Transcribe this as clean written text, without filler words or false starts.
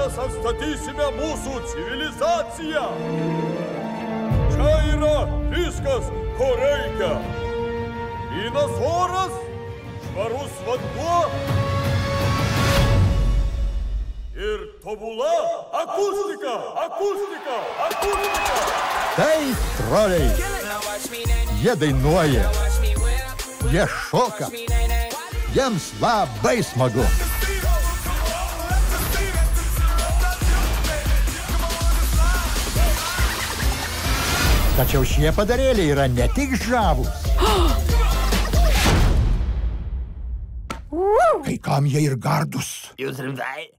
mes atstatysime mūsų civilizaciją. Čia yra viskas, ko reikia. Grynas oras, švarus vanduo ir tobula akustika, akustika, akustika. Tai troliai. Jie dainuoja. Jie šoka. Jiems labai smagu. Tačiau šie padarėliai yra ne tik žavūs. Kai kam jie ir gardus. Jūs rimtai?